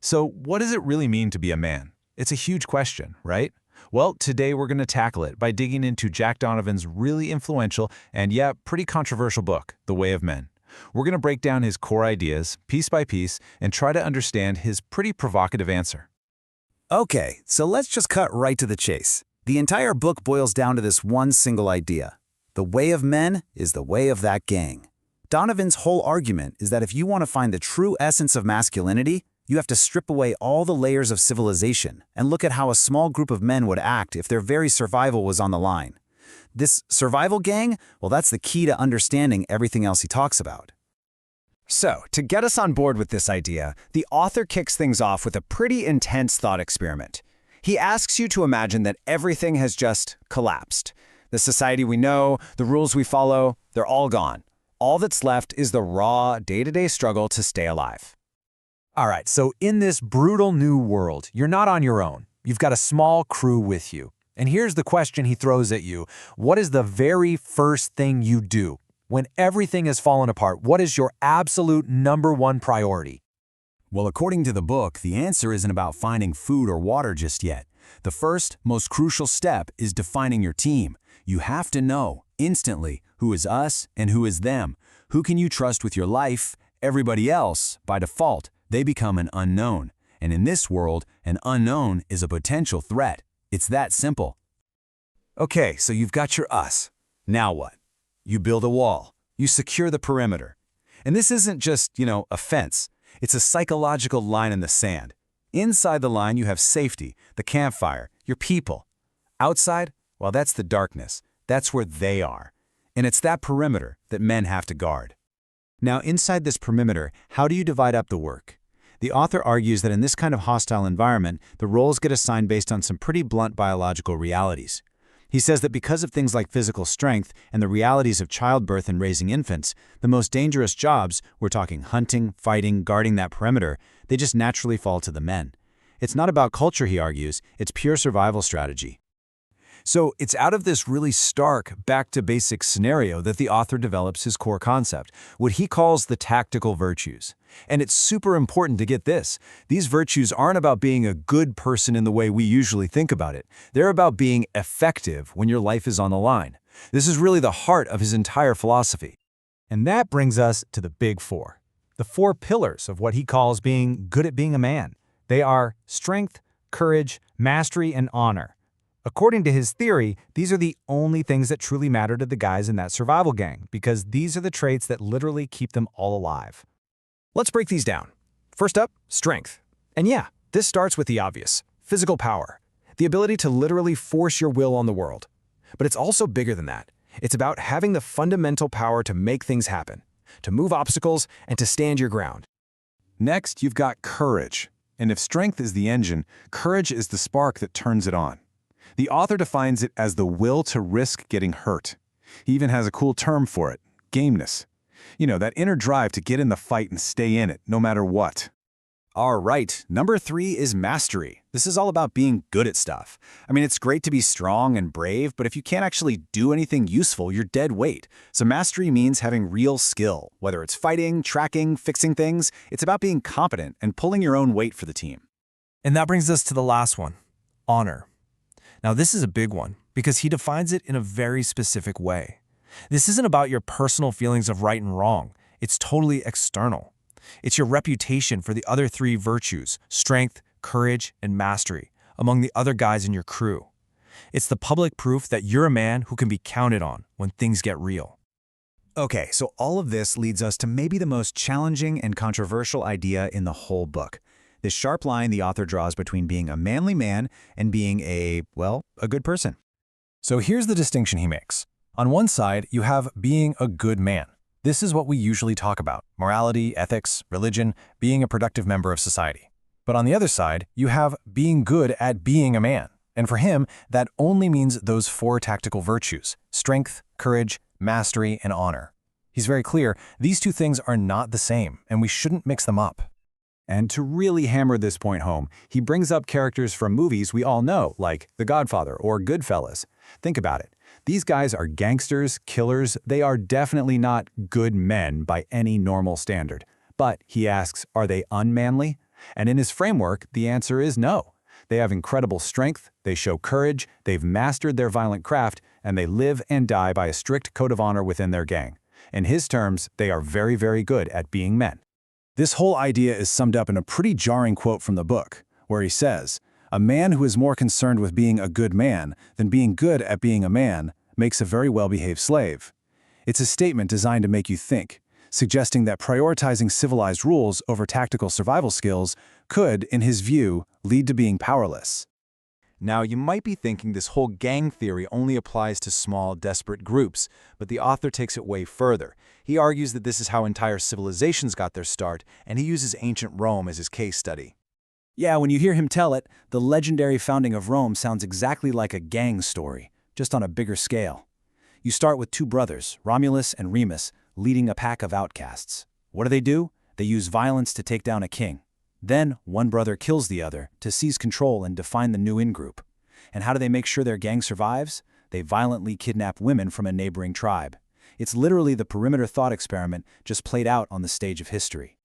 So what does it really mean to be a man? It's a huge question, right? Well, today we're going to tackle it by digging into Jack Donovan's really influential and pretty controversial book, The Way of Men. We're going to break down his core ideas, piece by piece, and try to understand his pretty provocative answer. Okay, so let's just cut right to the chase. The entire book boils down to this one single idea. The way of men is the way of that gang. Donovan's whole argument is that if you want to find the true essence of masculinity, you have to strip away all the layers of civilization and look at how a small group of men would act if their very survival was on the line. This survival gang, well, that's the key to understanding everything else he talks about. So, to get us on board with this idea, the author kicks things off with a pretty intense thought experiment. He asks you to imagine that everything has just collapsed. The society we know, the rules we follow, they're all gone. All that's left is the raw, day-to-day struggle to stay alive. All right, so in this brutal new world, you're not on your own. You've got a small crew with you. And here's the question he throws at you. What is the very first thing you do? When everything has fallen apart, what is your absolute #1 priority? Well, according to the book, the answer isn't about finding food or water just yet. The first, most crucial step is defining your team. You have to know, instantly, who is us and who is them. Who can you trust with your life? Everybody else, by default, they become an unknown. And in this world, an unknown is a potential threat. It's that simple. Okay, so you've got your us. Now what? You build a wall. You secure the perimeter. And this isn't just, a fence. It's a psychological line in the sand. Inside the line, you have safety, the campfire, your people. Outside, well, that's the darkness. That's where they are. And it's that perimeter that men have to guard. Now, inside this perimeter, how do you divide up the work? The author argues that in this kind of hostile environment, the roles get assigned based on some pretty blunt biological realities. He says that because of things like physical strength and the realities of childbirth and raising infants, the most dangerous jobs, we're talking hunting, fighting, guarding that perimeter, they just naturally fall to the men. It's not about culture, he argues, it's pure survival strategy. So it's out of this really stark, back-to-basics scenario that the author develops his core concept, what he calls the tactical virtues. And it's super important to get this. These virtues aren't about being a good person in the way we usually think about it. They're about being effective when your life is on the line. This is really the heart of his entire philosophy. And that brings us to the big four. The 4 pillars of what he calls being good at being a man. They are strength, courage, mastery, and honor. According to his theory, these are the only things that truly matter to the guys in that survival gang, because these are the traits that literally keep them all alive. Let's break these down. First up, strength. And this starts with the obvious, physical power, the ability to literally force your will on the world. But it's also bigger than that. It's about having the fundamental power to make things happen, to move obstacles, and to stand your ground. Next, you've got courage. And if strength is the engine, courage is the spark that turns it on. The author defines it as the will to risk getting hurt. He even has a cool term for it, gameness. That inner drive to get in the fight and stay in it, no matter what. All right, number 3 is mastery. This is all about being good at stuff. It's great to be strong and brave, but if you can't actually do anything useful, you're dead weight. So mastery means having real skill. Whether it's fighting, tracking, fixing things, it's about being competent and pulling your own weight for the team. And that brings us to the last one, honor. Now, this is a big one because he defines it in a very specific way. This isn't about your personal feelings of right and wrong. It's totally external. It's your reputation for the other 3 virtues, strength, courage, and mastery, among the other guys in your crew. It's the public proof that you're a man who can be counted on when things get real. Okay, so all of this leads us to maybe the most challenging and controversial idea in the whole book. This sharp line the author draws between being a manly man and being a good person. So here's the distinction he makes. On one side, you have being a good man. This is what we usually talk about: morality, ethics, religion, being a productive member of society. But on the other side, you have being good at being a man. And for him, that only means those 4 tactical virtues: strength, courage, mastery, and honor. He's very clear, these 2 things are not the same, and we shouldn't mix them up. And to really hammer this point home, he brings up characters from movies we all know, like The Godfather or Goodfellas. Think about it. These guys are gangsters, killers. They are definitely not good men by any normal standard. But, he asks, are they unmanly? And in his framework, the answer is no. They have incredible strength, they show courage, they've mastered their violent craft, and they live and die by a strict code of honor within their gang. In his terms, they are very, very good at being men. This whole idea is summed up in a pretty jarring quote from the book, where he says, "A man who is more concerned with being a good man than being good at being a man makes a very well-behaved slave." It's a statement designed to make you think, suggesting that prioritizing civilized rules over tactical survival skills could, in his view, lead to being powerless. Now, you might be thinking this whole gang theory only applies to small, desperate groups, but the author takes it way further. He argues that this is how entire civilizations got their start, and he uses ancient Rome as his case study. Yeah, when you hear him tell it, the legendary founding of Rome sounds exactly like a gang story, just on a bigger scale. You start with two brothers, Romulus and Remus, leading a pack of outcasts. What do? They use violence to take down a king. Then, one brother kills the other to seize control and define the new in-group. And how do they make sure their gang survives? They violently kidnap women from a neighboring tribe. It's literally the perimeter thought experiment just played out on the stage of history.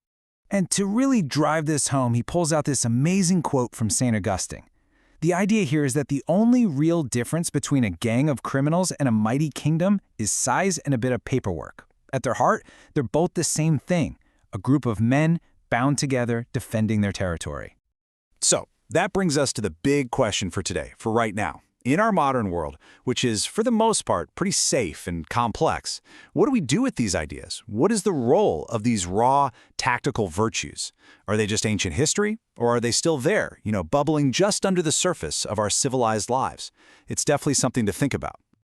And to really drive this home, he pulls out this amazing quote from St. Augustine. The idea here is that the only real difference between a gang of criminals and a mighty kingdom is size and a bit of paperwork. At their heart, they're both the same thing, a group of men bound together defending their territory. So, that brings us to the big question for today, for right now. In our modern world, which is, for the most part, pretty safe and complex, what do we do with these ideas? What is the role of these raw, tactical virtues? Are they just ancient history, or are they still there, bubbling just under the surface of our civilized lives? It's definitely something to think about.